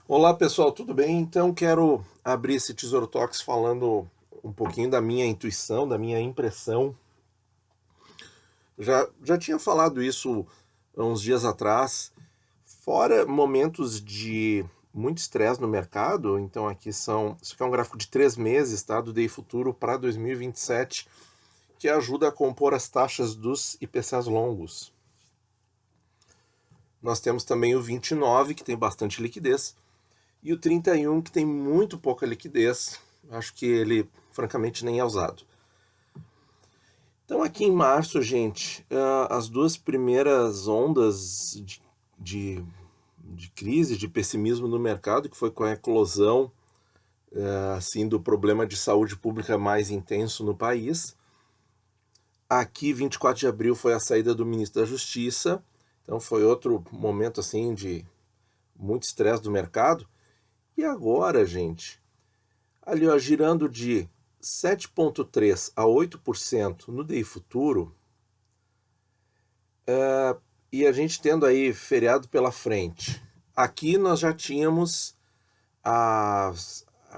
Olá pessoal, tudo bem? Então quero abrir esse Tesouro Talks falando um pouquinho da minha intuição, da minha impressão. Já tinha falado isso há uns dias atrás, fora momentos de muito estresse no mercado. Então isso aqui é um gráfico de 3 meses, tá? Do DI Futuro para 2027, que ajuda a compor as taxas dos IPCAs longos. Nós temos também o 29, que tem bastante liquidez, e o 31, que tem muito pouca liquidez. Acho que ele, francamente, nem é usado. Então, aqui em março, gente, as duas primeiras ondas de, de crise, de pessimismo no mercado, que foi com a eclosão assim, do problema de saúde pública mais intenso no país. Aqui, 24 de abril, foi a saída do ministro da Justiça. Então, foi outro momento assim de muito estresse do mercado. E agora, gente, ali ó, girando de 7,3% a 8% no DI futuro, e a gente tendo aí feriado pela frente. Aqui nós já tínhamos,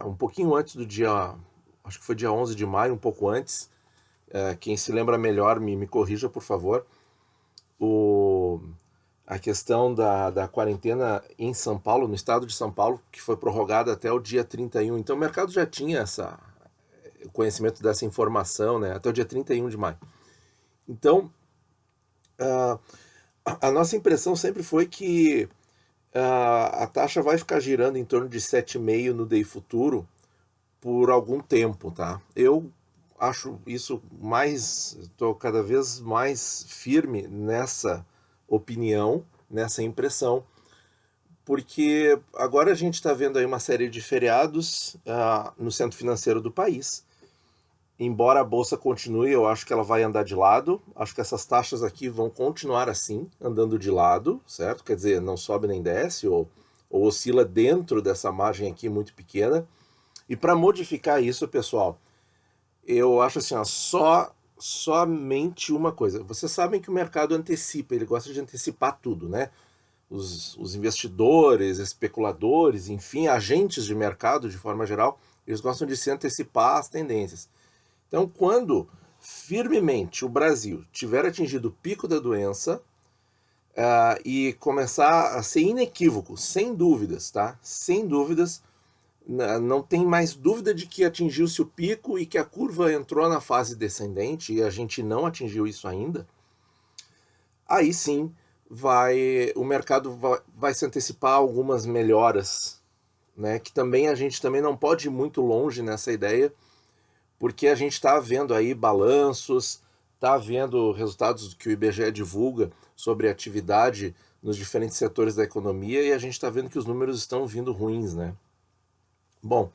um pouquinho antes do dia, acho que foi dia 11 de maio, um pouco antes, quem se lembra melhor me corrija, por favor, o, a questão da quarentena em São Paulo, no estado de São Paulo, que foi prorrogada até o dia 31. Então o mercado já tinha o conhecimento dessa informação, né, até o dia 31 de maio. Então, uh, a nossa impressão sempre foi que a taxa vai ficar girando em torno de 7,5 no DI futuro por algum tempo, tá? Eu acho isso mais, estou cada vez mais firme nessa opinião, nessa impressão, porque agora a gente está vendo aí uma série de feriados no centro financeiro do país. Embora a bolsa continue, eu acho que ela vai andar de lado. Acho que essas taxas aqui vão continuar assim, andando de lado, certo? Quer dizer, não sobe nem desce, ou oscila dentro dessa margem aqui muito pequena. E para modificar isso, pessoal, eu acho assim, ó, somente uma coisa. Vocês sabem que o mercado antecipa, ele gosta de antecipar tudo, né? Os investidores, especuladores, enfim, agentes de mercado de forma geral, eles gostam de se antecipar às tendências. Então, quando firmemente o Brasil tiver atingido o pico da doença e começar a ser inequívoco, sem dúvidas, tá? Sem dúvidas, não tem mais dúvida de que atingiu-se o pico e que a curva entrou na fase descendente e a gente não atingiu isso ainda. Aí sim, o mercado vai se antecipar a algumas melhoras, né? Que também a gente também não pode ir muito longe nessa ideia, porque a gente está vendo aí balanços, está vendo resultados que o IBGE divulga sobre a atividade nos diferentes setores da economia e a gente está vendo que os números estão vindo ruins, né? Bom,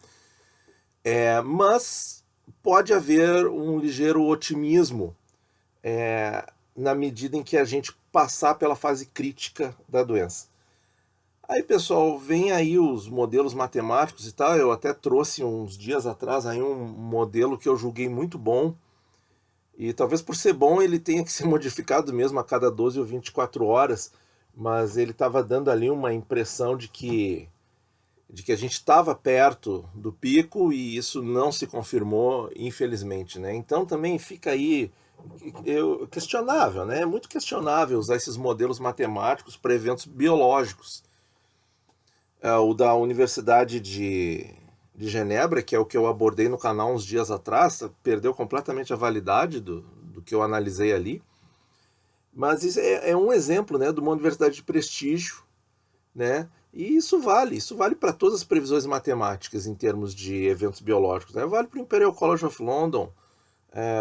mas pode haver um ligeiro otimismo na medida em que a gente passar pela fase crítica da doença. Aí, pessoal, vem aí os modelos matemáticos e tal. Eu até trouxe uns dias atrás aí um modelo que eu julguei muito bom. E talvez por ser bom ele tenha que ser modificado mesmo a cada 12 ou 24 horas. Mas ele estava dando ali uma impressão de que a gente estava perto do pico e isso não se confirmou, infelizmente, né? Então também fica aí questionável, né? É muito questionável usar esses modelos matemáticos para eventos biológicos. O da Universidade de Genebra, que é o que eu abordei no canal uns dias atrás, perdeu completamente a validade do que eu analisei ali. Mas isso é um exemplo, né, de uma universidade de prestígio, né? E isso vale para todas as previsões matemáticas em termos de eventos biológicos, né? Vale para o Imperial College of London,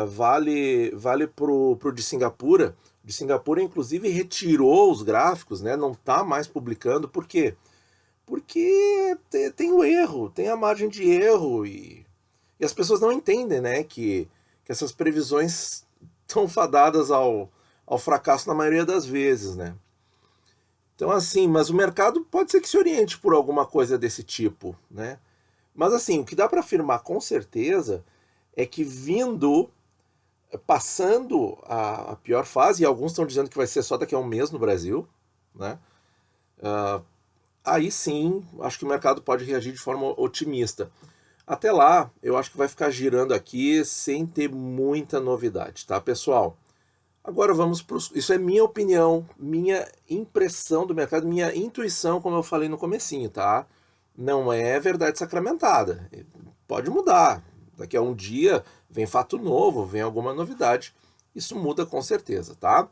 vale para o de Singapura. De Singapura, inclusive, retirou os gráficos, né? Não está mais publicando. Por quê? Porque tem o erro, tem a margem de erro e as pessoas não entendem, né, que essas previsões estão fadadas ao fracasso na maioria das vezes, né? Então, assim, mas o mercado pode ser que se oriente por alguma coisa desse tipo, né? Mas, assim, o que dá para afirmar com certeza é que passando a pior fase, e alguns estão dizendo que vai ser só daqui a um mês no Brasil, né? aí sim, acho que o mercado pode reagir de forma otimista. Até lá, eu acho que vai ficar girando aqui sem ter muita novidade, tá, pessoal? Agora vamos para os... Isso é minha opinião, minha impressão do mercado, minha intuição, como eu falei no comecinho, tá? Não é verdade sacramentada. Pode mudar. Daqui a um dia vem fato novo, vem alguma novidade. Isso muda com certeza, tá?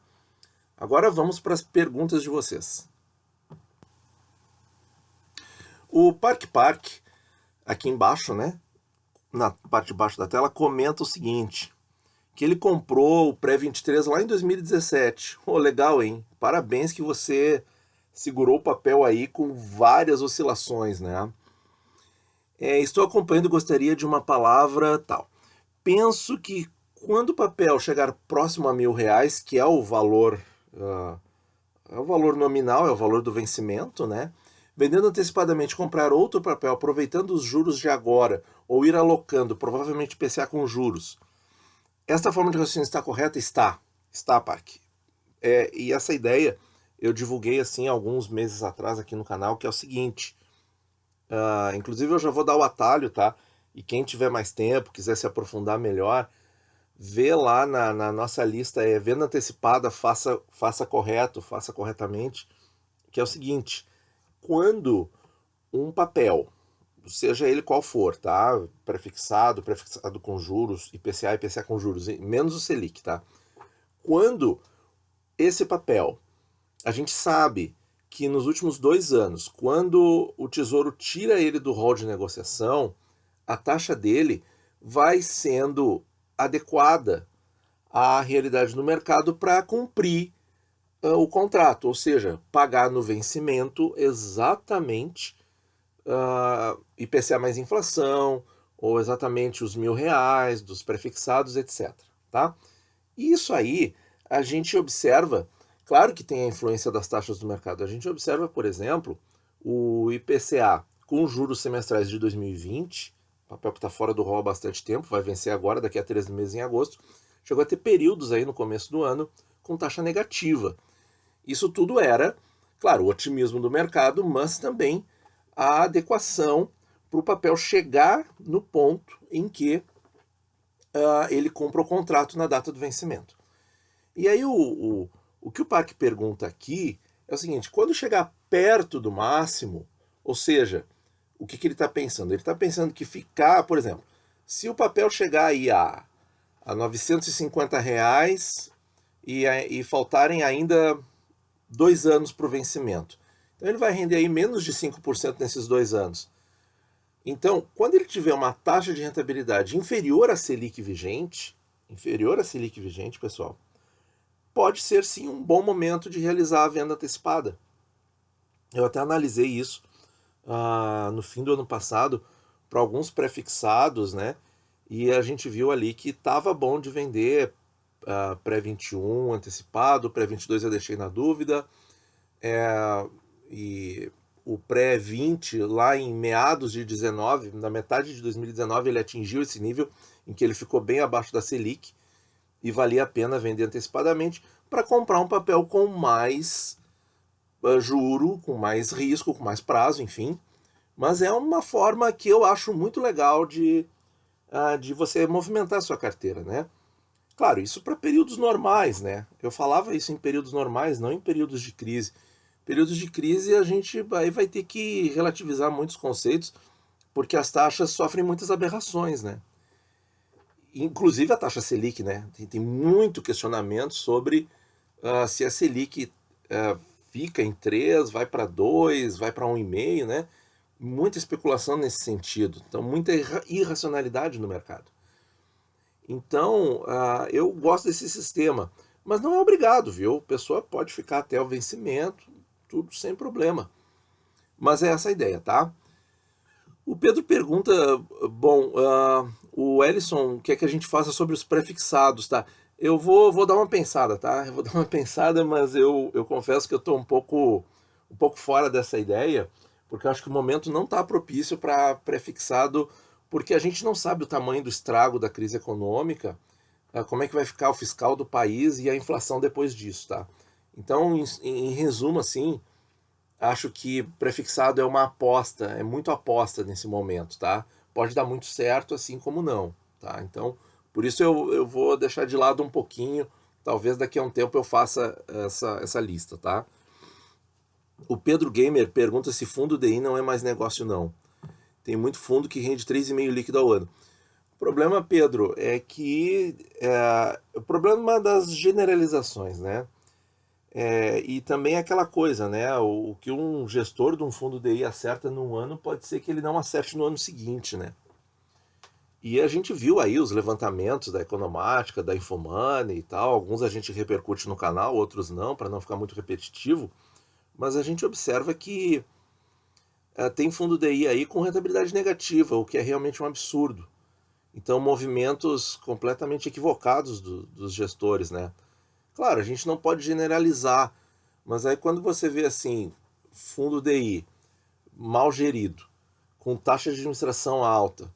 Agora vamos para as perguntas de vocês. O Park, aqui embaixo, né? Na parte de baixo da tela, comenta o seguinte: que ele comprou o Pré-23 lá em 2017. Oh, legal, hein? Parabéns que você segurou o papel aí com várias oscilações, né? Estou acompanhando e gostaria de uma palavra tal. Penso que quando o papel chegar próximo a R$ 1.000, que é o valor nominal, é o valor do vencimento, né? Vendendo antecipadamente, comprar outro papel, aproveitando os juros de agora, ou ir alocando, provavelmente PCA com juros. Esta forma de raciocínio está correta? Está, Park. E essa ideia eu divulguei assim alguns meses atrás aqui no canal, que é o seguinte. Inclusive eu já vou dar o atalho, tá? E quem tiver mais tempo, quiser se aprofundar melhor, vê lá na nossa lista, venda antecipada, faça correto, faça corretamente, que é o seguinte: quando um papel, seja ele qual for, tá? Prefixado com juros, IPCA, IPCA com juros, menos o Selic, tá? Quando esse papel, a gente sabe que nos últimos 2 anos, quando o Tesouro tira ele do rol de negociação, a taxa dele vai sendo adequada à realidade do mercado para cumprir o contrato, ou seja, pagar no vencimento exatamente IPCA mais inflação, ou exatamente os R$ 1.000 dos prefixados, etc. Tá? E isso aí a gente observa, claro que tem a influência das taxas do mercado, a gente observa, por exemplo, o IPCA com juros semestrais de 2020, papel que está fora do rol há bastante tempo, vai vencer agora, daqui a 3 meses em agosto, chegou a ter períodos aí no começo do ano com taxa negativa. Isso tudo era, claro, o otimismo do mercado, mas também a adequação para o papel chegar no ponto em que ele compra o contrato na data do vencimento. E aí o que o Park pergunta aqui é o seguinte: quando chegar perto do máximo, ou seja, o que ele está pensando? Ele está pensando que ficar, por exemplo, se o papel chegar aí a R$ 950 e faltarem ainda 2 anos para o vencimento, então ele vai render aí menos de 5% nesses 2 anos. Então, quando ele tiver uma taxa de rentabilidade inferior à Selic vigente, pessoal, pode ser sim um bom momento de realizar a venda antecipada. Eu até analisei isso no fim do ano passado para alguns prefixados, né? E a gente viu ali que estava bom de vender pré-21 antecipado, pré-22 eu deixei na dúvida, e o pré-20 lá em meados de 19, na metade de 2019 ele atingiu esse nível em que ele ficou bem abaixo da Selic e valia a pena vender antecipadamente para comprar um papel com mais juro, com mais risco, com mais prazo, enfim. Mas é uma forma que eu acho muito legal de você movimentar a sua carteira, né? Claro, isso para períodos normais, né? Eu falava isso em períodos normais, não em períodos de crise. Períodos de crise a gente aí vai ter que relativizar muitos conceitos, porque as taxas sofrem muitas aberrações, né? Inclusive a taxa Selic, né? Tem muito questionamento sobre se a Selic fica em 3, vai para 2, vai para 1,5, né? Muita especulação nesse sentido. Então, muita irracionalidade no mercado. Então, eu gosto desse sistema. Mas não é obrigado, viu? A pessoa pode ficar até o vencimento, tudo sem problema. Mas é essa a ideia, tá? O Pedro pergunta, bom, o Ellison quer que a gente faça sobre os prefixados, tá? Eu vou dar uma pensada, tá? Eu vou dar uma pensada, mas eu confesso que eu estou um pouco fora dessa ideia, porque eu acho que o momento não está propício para prefixado, porque a gente não sabe o tamanho do estrago da crise econômica, como é que vai ficar o fiscal do país e a inflação depois disso, tá? Então, em resumo, assim, acho que prefixado é uma aposta, é muito aposta nesse momento, tá? Pode dar muito certo, assim como não, tá? Então, por isso eu vou deixar de lado um pouquinho, talvez daqui a um tempo eu faça essa lista, tá? O Pedro Gamer pergunta se fundo DI não é mais negócio não. Tem muito fundo que rende 3,5 líquido ao ano. O problema, Pedro, é que o problema das generalizações, né? E também aquela coisa, né? O que um gestor de um fundo DI acerta num ano pode ser que ele não acerte no ano seguinte, né? E a gente viu aí os levantamentos da Economática, da Infomoney e tal. Alguns a gente repercute no canal, outros não, para não ficar muito repetitivo. Mas a gente observa que tem fundo DI aí com rentabilidade negativa, o que é realmente um absurdo. Então, movimentos completamente equivocados dos gestores, né? Claro, a gente não pode generalizar, mas aí quando você vê assim, fundo DI mal gerido, com taxa de administração alta,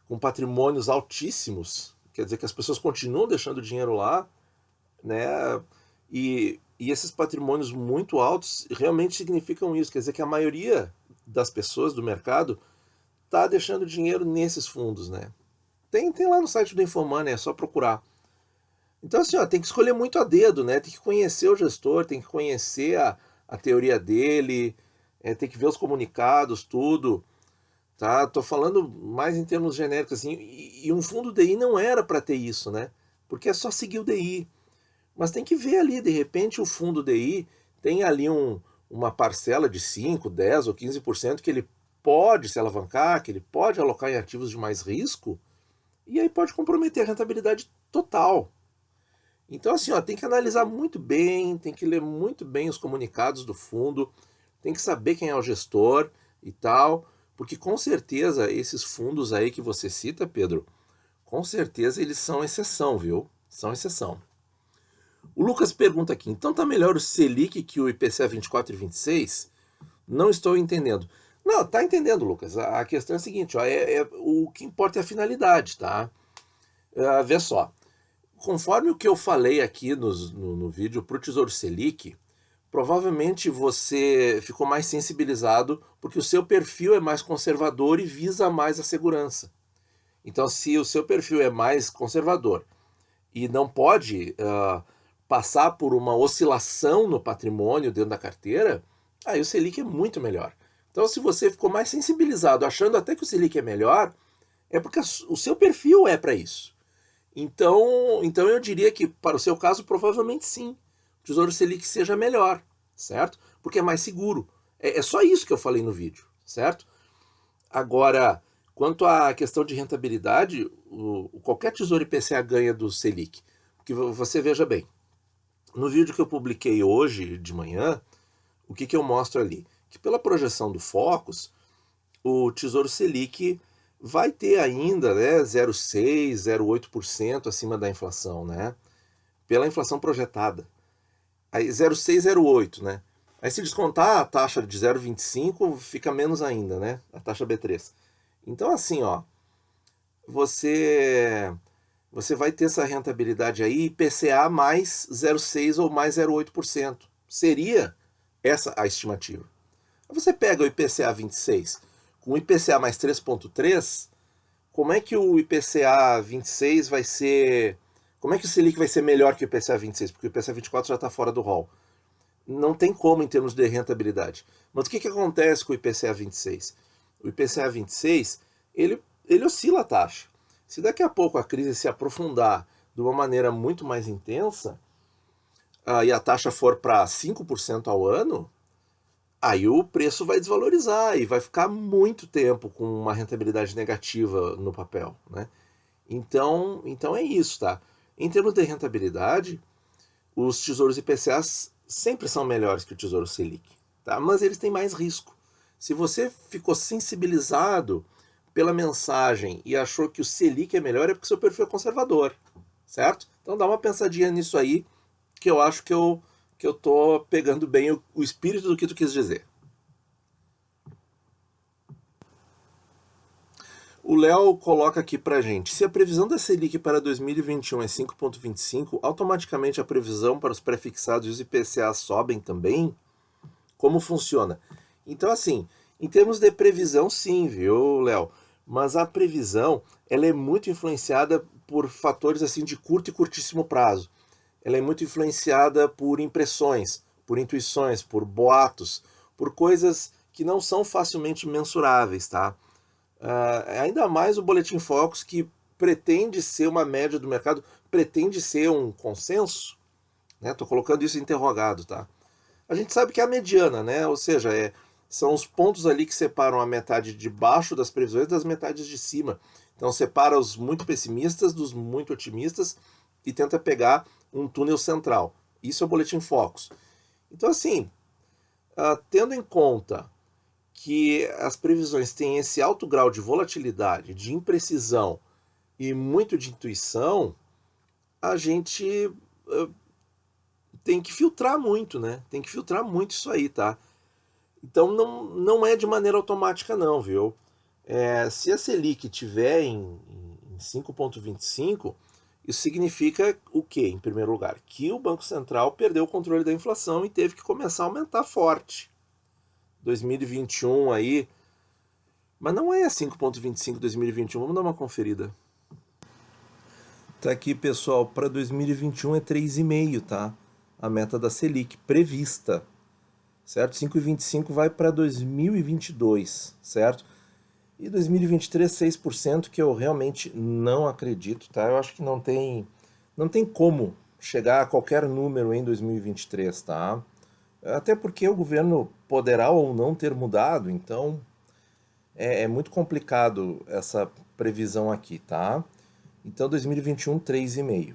com patrimônios altíssimos, quer dizer que as pessoas continuam deixando dinheiro lá, né? E esses patrimônios muito altos realmente significam isso, quer dizer que a maioria das pessoas do mercado está deixando dinheiro nesses fundos, né? Tem lá no site do Infomoney, é só procurar. Então, assim, ó, tem que escolher muito a dedo, né? Tem que conhecer o gestor, tem que conhecer a teoria dele, tem que ver os comunicados, tudo, tá? Tô falando mais em termos genéricos, assim, e um fundo DI não era para ter isso, né? Porque é só seguir o DI. Mas tem que ver ali, de repente, o fundo DI tem ali uma parcela de 5, 10 ou 15% que ele pode se alavancar, que ele pode alocar em ativos de mais risco, e aí pode comprometer a rentabilidade total. Então, assim, ó, tem que analisar muito bem, tem que ler muito bem os comunicados do fundo, tem que saber quem é o gestor e tal, porque com certeza esses fundos aí que você cita, Pedro, com certeza eles são exceção, viu? São exceção. O Lucas pergunta aqui, então tá melhor o Selic que o IPCA 24 e 26? Não estou entendendo. Não, tá entendendo, Lucas. A questão é a seguinte, ó, o que importa é a finalidade, tá? Vê só, conforme o que eu falei aqui no vídeo para o Tesouro Selic, provavelmente você ficou mais sensibilizado porque o seu perfil é mais conservador e visa mais a segurança. Então, se o seu perfil é mais conservador e não pode passar por uma oscilação no patrimônio dentro da carteira, aí o Selic é muito melhor. Então, se você ficou mais sensibilizado, achando até que o Selic é melhor, é porque o seu perfil é para isso. Então eu diria que, para o seu caso, provavelmente sim. O Tesouro Selic seja melhor, certo? Porque é mais seguro. É só isso que eu falei no vídeo, certo? Agora, quanto à questão de rentabilidade, qualquer Tesouro IPCA ganha do Selic. Porque você veja bem, no vídeo que eu publiquei hoje de manhã, o que eu mostro ali? Que pela projeção do Focus, o Tesouro Selic vai ter ainda, né, 0,6%, 0,8% acima da inflação, né? Pela inflação projetada. Aí 0,6, 0,8, né? Aí se descontar a taxa de 0,25, fica menos ainda, né? A taxa B3. Então assim, ó, você vai ter essa rentabilidade aí, IPCA mais 0,6 ou mais 0,8%. Seria essa a estimativa. Você pega o IPCA 26 com o IPCA mais 3,3, como é que o IPCA 26 vai ser... Como é que o Selic vai ser melhor que o IPCA 26? Porque o IPCA 24 já está fora do rol. Não tem como em termos de rentabilidade. Mas o que acontece com o IPCA 26? O IPCA 26, ele oscila a taxa. Se daqui a pouco a crise se aprofundar de uma maneira muito mais intensa, e a taxa for para 5% ao ano, aí o preço vai desvalorizar e vai ficar muito tempo com uma rentabilidade negativa no papel, né? Então é isso, tá? Em termos de rentabilidade, os tesouros IPCAs sempre são melhores que o Tesouro Selic, tá? Mas eles têm mais risco. Se você ficou sensibilizado pela mensagem e achou que o Selic é melhor, é porque seu perfil é conservador, certo? Então dá uma pensadinha nisso aí, que eu acho que eu tô pegando bem o espírito do que tu quis dizer. O Léo coloca aqui pra gente, se a previsão da Selic para 2021 é 5,25, automaticamente a previsão para os prefixados e os IPCA sobem também? Como funciona? Então, assim, em termos de previsão, sim, viu, Léo? Mas a previsão, ela é muito influenciada por fatores assim de curto e curtíssimo prazo. Ela é muito influenciada por impressões, por intuições, por boatos, por coisas que não são facilmente mensuráveis, tá? Ainda mais o Boletim Focus, que pretende ser uma média do mercado, pretende ser um consenso, né? Tô colocando isso interrogado, tá? A gente sabe que é a mediana, né? Ou seja, são os pontos ali que separam a metade de baixo das previsões das metades de cima. Então separa os muito pessimistas dos muito otimistas e tenta pegar um túnel central. Isso é o Boletim Focus. Então, assim, tendo em conta que as previsões têm esse alto grau de volatilidade, de imprecisão e muito de intuição, a gente tem que filtrar muito, né? Tem que filtrar muito isso aí, tá? Então não é de maneira automática não, viu? Se a Selic tiver em 5,25, isso significa o quê, em primeiro lugar? Que o Banco Central perdeu o controle da inflação e teve que começar a aumentar forte. 2021 aí, mas não é 5,25 2021, vamos dar uma conferida. Tá aqui, pessoal, para 2021 é 3,5, tá? A meta da Selic prevista, certo? 5,25 vai para 2022, certo? E 2023, 6%, que eu realmente não acredito, tá? Eu acho que não tem como chegar a qualquer número em 2023, tá? Até porque o governo poderá ou não ter mudado, então é muito complicado essa previsão aqui, tá? Então 2021, 3,5.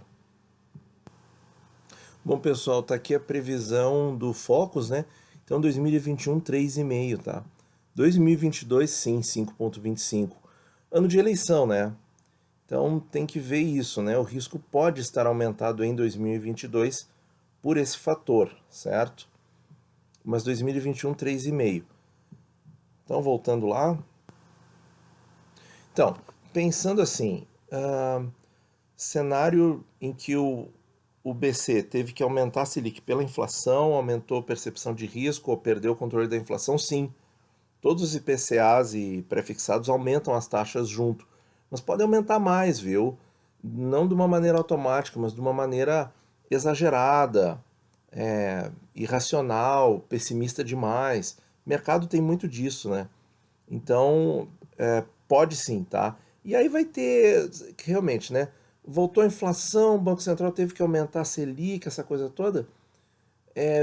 Bom, pessoal, tá aqui a previsão do Focus, né? Então 2021, 3,5, tá? 2022, sim, 5,25. Ano de eleição, né? Então tem que ver isso, né? O risco pode estar aumentado em 2022 por esse fator, certo? Mas 2021, 3,5. Então, voltando lá. Então, pensando assim, cenário em que o BC teve que aumentar a Selic pela inflação, aumentou a percepção de risco ou perdeu o controle da inflação, sim. Todos os IPCAs e prefixados aumentam as taxas junto, mas pode aumentar mais, viu? Não de uma maneira automática, mas de uma maneira exagerada, irracional, pessimista demais. O mercado tem muito disso, né? Então, pode sim, tá? E aí vai ter, realmente, né? Voltou a inflação, o Banco Central teve que aumentar a Selic, essa coisa toda.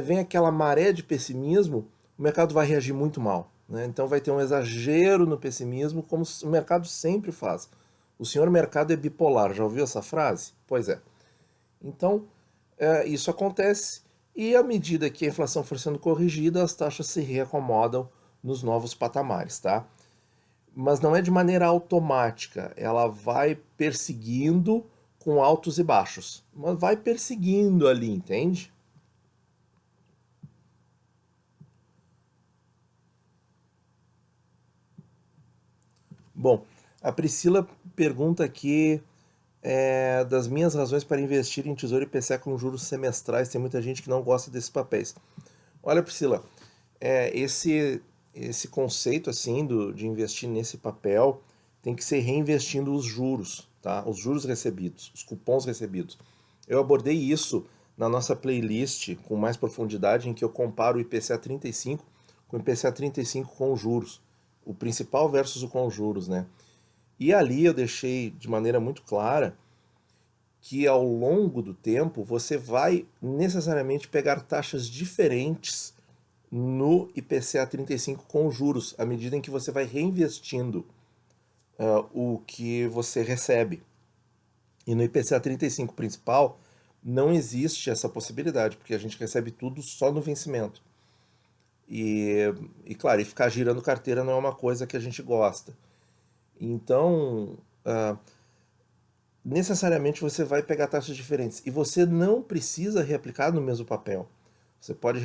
Vem aquela maré de pessimismo, o mercado vai reagir muito mal, né? Então vai ter um exagero no pessimismo, como o mercado sempre faz. O senhor mercado é bipolar, já ouviu essa frase? Pois é. Então, isso acontece e à medida que a inflação for sendo corrigida, as taxas se reacomodam nos novos patamares, tá? Mas não é de maneira automática, ela vai perseguindo com altos e baixos, mas vai perseguindo ali, entende? Bom, a Priscila pergunta aqui das minhas razões para investir em Tesouro IPCA com juros semestrais. Tem muita gente que não gosta desses papéis. Olha, Priscila, esse conceito assim de investir nesse papel tem que ser reinvestindo os juros, tá? Os juros recebidos, os cupons recebidos. Eu abordei isso na nossa playlist com mais profundidade, em que eu comparo o IPCA 35 com o IPCA 35 com os juros. O principal versus o com os juros, né? E ali eu deixei de maneira muito clara que ao longo do tempo você vai necessariamente pegar taxas diferentes no IPCA 35 com juros, à medida em que você vai reinvestindo o que você recebe. E no IPCA 35 principal não existe essa possibilidade, porque a gente recebe tudo só no vencimento. E claro, e ficar girando carteira não é uma coisa que a gente gosta. Então, necessariamente você vai pegar taxas diferentes. E você não precisa reaplicar no mesmo papel. Você pode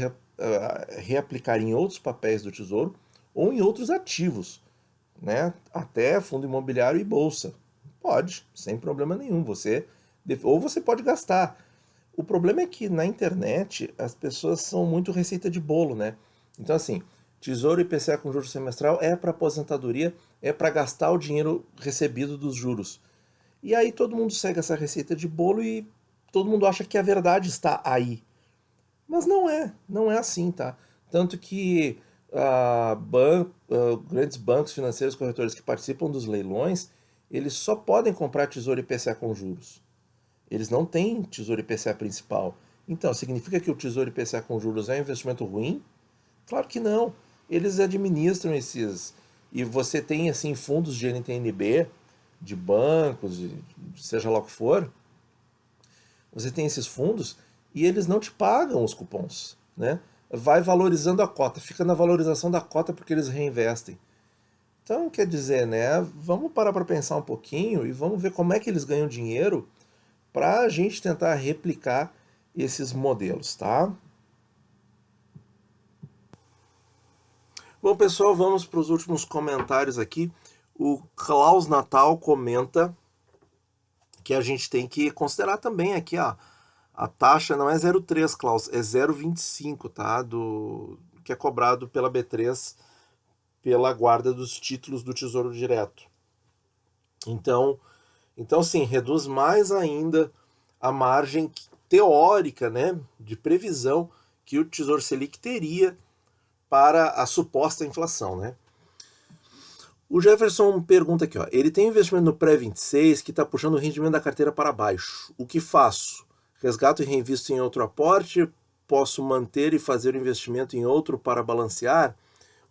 reaplicar em outros papéis do Tesouro ou em outros ativos, né? Até fundo imobiliário e bolsa. Pode, sem problema nenhum. Ou você pode gastar. O problema é que na internet as pessoas são muito receita de bolo, né? Então, assim, Tesouro IPCA com juros semestral é para aposentadoria, é para gastar o dinheiro recebido dos juros. E aí todo mundo segue essa receita de bolo e todo mundo acha que a verdade está aí. Mas não é assim, tá? Tanto que grandes bancos financeiros, corretores que participam dos leilões, eles só podem comprar Tesouro IPCA com juros. Eles não têm Tesouro IPCA principal. Então, significa que o Tesouro IPCA com juros é um investimento ruim? Claro que não. Eles administram esses. E você tem, assim, fundos de NTNB, de bancos, seja lá o que for. Você tem esses fundos e eles não te pagam os cupons, né? Vai valorizando a cota, fica na valorização da cota porque eles reinvestem. Então, quer dizer, né? Vamos parar para pensar um pouquinho e vamos ver como é que eles ganham dinheiro para a gente tentar replicar esses modelos, tá? Bom, pessoal, vamos para os últimos comentários aqui. O Klaus Natal comenta que a gente tem que considerar também aqui, ó, a taxa não é 0,3, Klaus, é 0,25, tá? Que é cobrado pela B3 pela guarda dos títulos do Tesouro Direto. Então sim, reduz mais ainda a margem teórica, né, de previsão que o Tesouro Selic teria para a suposta inflação, né? O Jefferson pergunta aqui, ó, ele tem investimento no pré-26 que está puxando o rendimento da carteira para baixo. O que faço? Resgato e reinvisto em outro aporte? Posso manter e fazer o investimento em outro para balancear?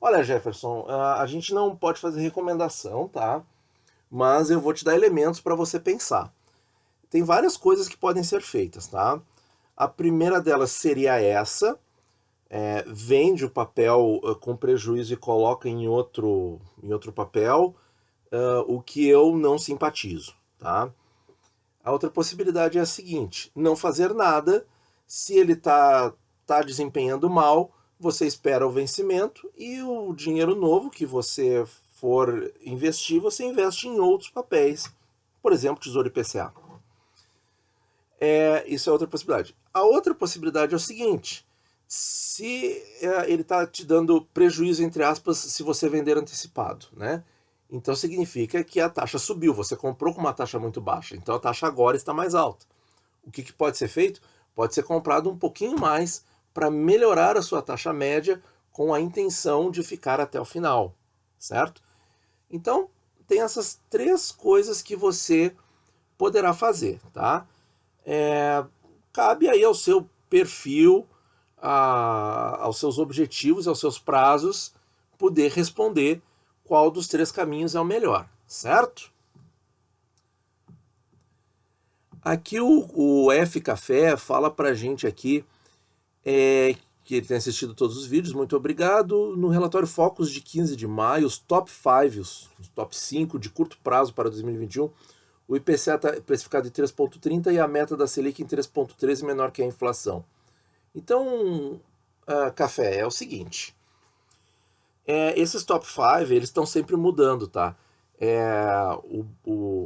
Olha, Jefferson, a gente não pode fazer recomendação, tá? Mas eu vou te dar elementos para você pensar. Tem várias coisas que podem ser feitas, tá? A primeira delas seria essa, vende o papel com prejuízo e coloca em outro papel, o que eu não simpatizo, tá? A outra possibilidade é a seguinte, não fazer nada, se ele tá desempenhando mal, você espera o vencimento e o dinheiro novo que você for investir, você investe em outros papéis, por exemplo, Tesouro IPCA. Isso é outra possibilidade. A outra possibilidade é o seguinte, se ele está te dando prejuízo, entre aspas, se você vender antecipado, né? Então significa que a taxa subiu, você comprou com uma taxa muito baixa, então a taxa agora está mais alta. O que pode ser feito? Pode ser comprado um pouquinho mais para melhorar a sua taxa média com a intenção de ficar até o final, certo? Então, tem essas três coisas que você poderá fazer, tá? Cabe aí ao seu perfil, aos seus objetivos, aos seus prazos, poder responder qual dos três caminhos é o melhor, certo? Aqui o F Café fala pra gente aqui que ele tem assistido todos os vídeos, muito obrigado. No relatório Focus de 15 de maio, os top 5, os top 5 de curto prazo para 2021, o IPCA está precificado em 3,30 e a meta da Selic em 3,13, menor que a inflação. Então, Café, é o seguinte, esses top 5, eles estão sempre mudando, tá?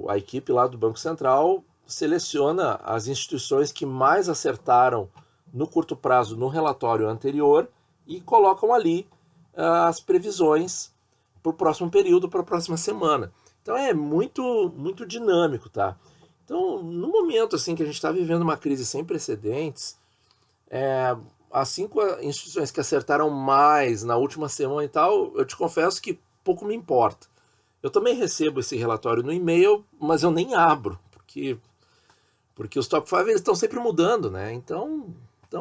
A equipe lá do Banco Central seleciona as instituições que mais acertaram no curto prazo no relatório anterior e colocam ali as previsões para o próximo período, para a próxima semana. Então é muito, muito dinâmico, tá? Então, no momento assim que a gente está vivendo uma crise sem precedentes, as 5 instituições que acertaram mais na última semana e tal, eu te confesso que pouco me importa. Eu também recebo esse relatório no e-mail, mas eu nem abro, porque os top 5 eles estão sempre mudando, né? Então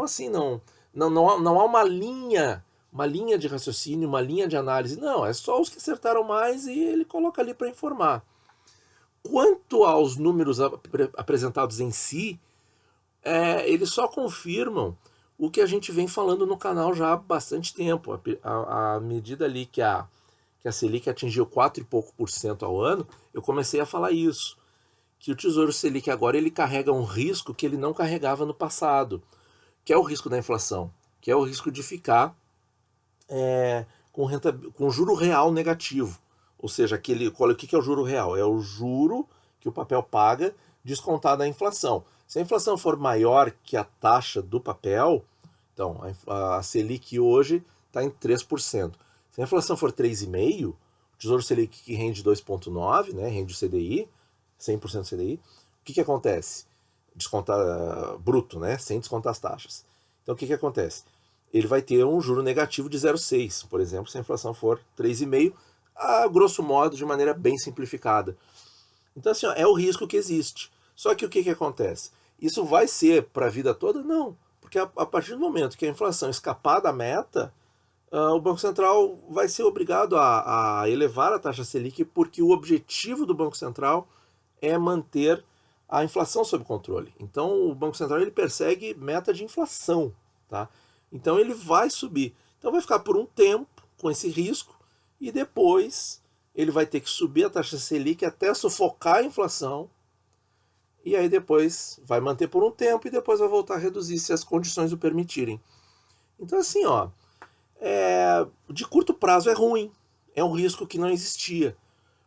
assim, não há uma linha de raciocínio, uma linha de análise. Não, é só os que acertaram mais e ele coloca ali para informar. Quanto aos números apresentados em si, eles só confirmam o que a gente vem falando no canal já há bastante tempo. A medida ali que a Selic atingiu 4 e pouco por cento ao ano, eu comecei a falar isso. Que o Tesouro Selic agora ele carrega um risco que ele não carregava no passado, que é o risco da inflação, que é o risco de ficar com juro real negativo. Ou seja, o que é o juro real? É o juro que o papel paga descontado da inflação. Se a inflação for maior que a taxa do papel, então a Selic hoje está em 3%. Se a inflação for 3,5%, o Tesouro Selic que rende 2,9%, né, rende o CDI, 100% do CDI, o que acontece? Descontar bruto, né, sem descontar as taxas. Então o que acontece? Ele vai ter um juro negativo de 0,6%, por exemplo, se a inflação for 3,5%, a grosso modo, de maneira bem simplificada. Então, assim, ó, é o risco que existe. Só que o que acontece? Isso vai ser para a vida toda? Não. Porque a partir do momento que a inflação escapar da meta, o Banco Central vai ser obrigado a elevar a taxa Selic, porque o objetivo do Banco Central é manter a inflação sob controle. Então, o Banco Central ele persegue meta de inflação. Tá? Então, ele vai subir. Então, vai ficar por um tempo com esse risco e depois ele vai ter que subir a taxa Selic até sufocar a inflação, e aí depois vai manter por um tempo e depois vai voltar a reduzir se as condições o permitirem. Então assim, ó, de curto prazo é ruim, é um risco que não existia,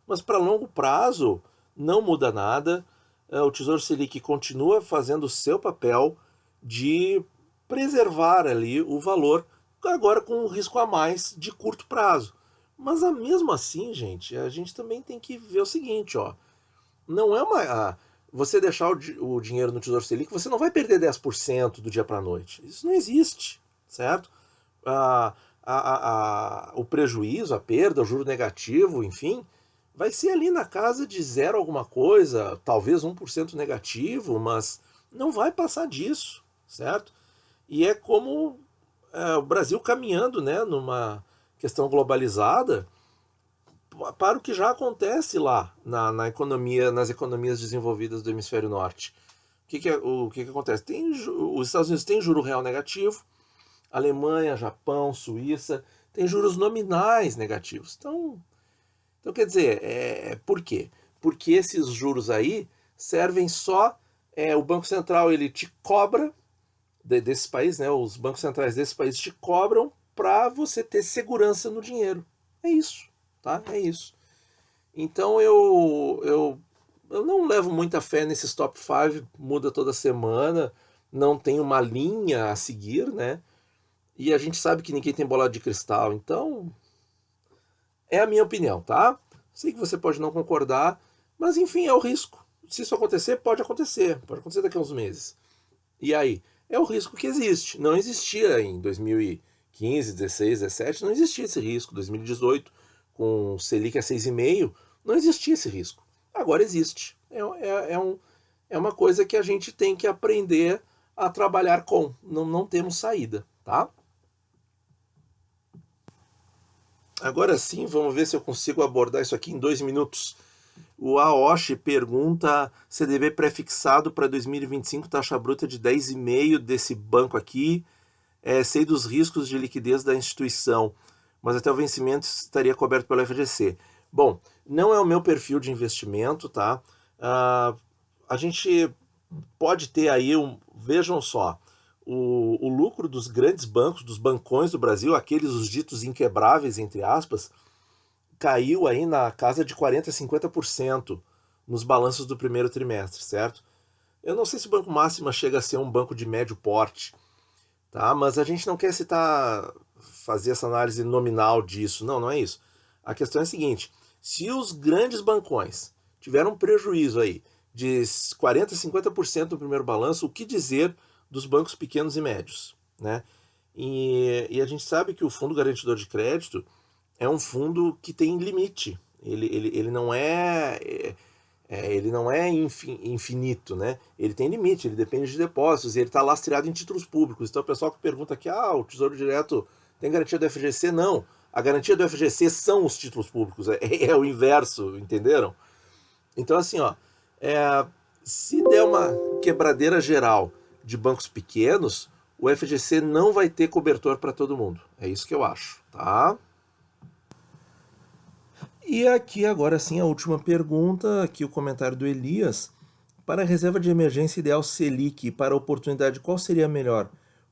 mas para longo prazo não muda nada, o Tesouro Selic continua fazendo o seu papel de preservar ali o valor, agora com um risco a mais de curto prazo. Mas mesmo assim, gente, a gente também tem que ver o seguinte, ó, não é uma... você deixar o dinheiro no Tesouro Selic, você não vai perder 10% do dia para a noite. Isso não existe, certo? O prejuízo, a perda, o juro negativo, enfim, vai ser ali na casa de 0 alguma coisa, talvez 1% negativo, mas não vai passar disso, certo? E é como o Brasil caminhando, né, numa questão globalizada, para o que já acontece lá na economia, nas economias desenvolvidas do hemisfério norte. O que acontece? Os Estados Unidos têm juro real negativo, Alemanha, Japão, Suíça têm juros nominais negativos. Então quer dizer, por quê? Porque esses juros aí servem só, o Banco Central ele te cobra desses países, né, os bancos centrais desses países te cobram para você ter segurança no dinheiro. É isso, tá? É isso. Então eu não levo muita fé nesses top 5, muda toda semana, não tem uma linha a seguir, né? E a gente sabe que ninguém tem bola de cristal, então é a minha opinião, tá? Sei que você pode não concordar, mas enfim, é o risco. Se isso acontecer, pode acontecer daqui a uns meses. E aí? É o risco que existe. Não existia em 2015, 16, 17, não existia esse risco. 2018, com Selic a 6,5, não existia esse risco. Agora existe. É uma coisa que a gente tem que aprender a trabalhar com. Não temos saída, tá? Agora sim, vamos ver se eu consigo abordar isso aqui em 2 minutos. O Aoshi pergunta: CDB pré-fixado para 2025, taxa bruta de 10,5 desse banco aqui. Sei dos riscos de liquidez da instituição, mas até o vencimento estaria coberto pelo FGC. Bom, não é o meu perfil de investimento, tá? A gente pode ter aí, vejam só, o lucro dos grandes bancos, dos bancões do Brasil, aqueles os ditos inquebráveis, entre aspas, caiu aí na casa de 40% a 50% nos balanços do primeiro trimestre, certo? Eu não sei se o Banco Máxima chega a ser um banco de médio porte, tá? Mas a gente não quer fazer essa análise nominal disso, não é isso. A questão é a seguinte: se os grandes bancões tiveram um prejuízo aí de 40% a 50% no primeiro balanço, o que dizer dos bancos pequenos e médios, né? E a gente sabe que o Fundo Garantidor de Crédito é um fundo que tem limite. Ele não é infinito, né? Ele tem limite, ele depende de depósitos, e ele está lastreado em títulos públicos. Então o pessoal que pergunta aqui, o Tesouro Direto tem garantia do FGC? Não. A garantia do FGC são os títulos públicos, é o inverso, entenderam? Então assim, ó, se der uma quebradeira geral de bancos pequenos, o FGC não vai ter cobertor para todo mundo. É isso que eu acho, tá? E aqui agora sim a última pergunta, aqui o comentário do Elias. Para a reserva de emergência ideal Selic e para a oportunidade, qual seria melhor?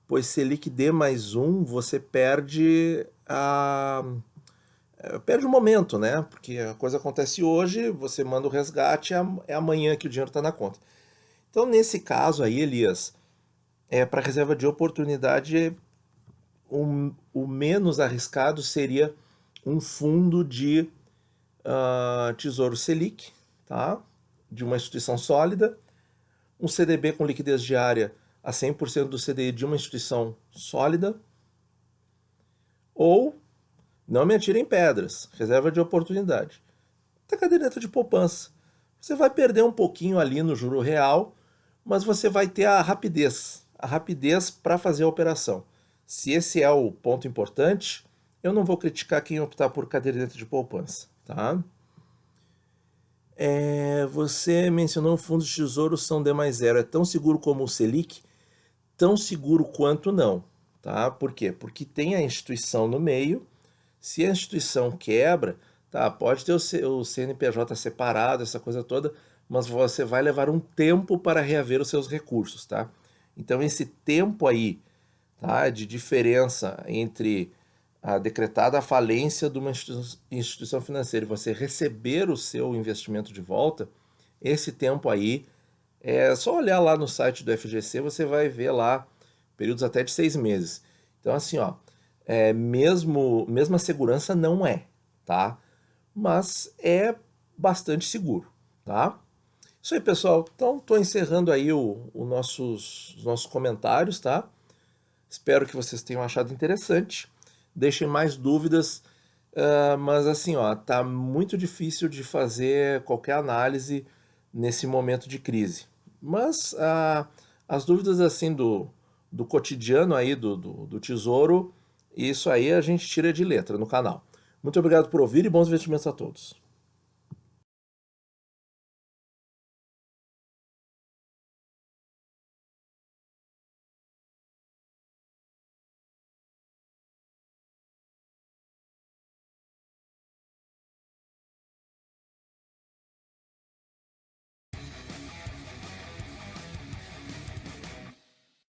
Pois Selic D mais 1, você perde perde o momento, né? Porque a coisa acontece hoje, você manda o resgate, é amanhã que o dinheiro está na conta. Então, nesse caso aí, Elias, para a reserva de oportunidade, o menos arriscado seria um fundo de Tesouro Selic, tá? De uma instituição sólida, um CDB com liquidez diária a 100% do CDI de uma instituição sólida, ou, não me atirem pedras, reserva de oportunidade, a caderneta de poupança. Você vai perder um pouquinho ali no juro real, mas você vai ter a rapidez para fazer a operação. Se esse é o ponto importante, eu não vou criticar quem optar por caderneta de poupança, tá? Você mencionou que fundos de tesouro são D mais zero. É tão seguro como o Selic? Tão seguro quanto não, tá? Por quê? Porque tem a instituição no meio. Se a instituição quebra, tá, pode ter o CNPJ separado, essa coisa toda, mas você vai levar um tempo para reaver os seus recursos, tá? Então esse tempo aí, tá, de diferença entre a decretada falência de uma instituição financeira e você receber o seu investimento de volta, esse tempo aí, é só olhar lá no site do FGC, você vai ver lá períodos até de 6 meses. Então assim, ó, mesma segurança não é, tá? Mas é bastante seguro, tá? Isso aí, pessoal. Então, estou encerrando aí os nossos comentários, tá? Espero que vocês tenham achado interessante. Deixem mais dúvidas, mas assim, ó, tá muito difícil de fazer qualquer análise nesse momento de crise. Mas as dúvidas assim do cotidiano aí do Tesouro, isso aí a gente tira de letra no canal. Muito obrigado por ouvir e bons investimentos a todos.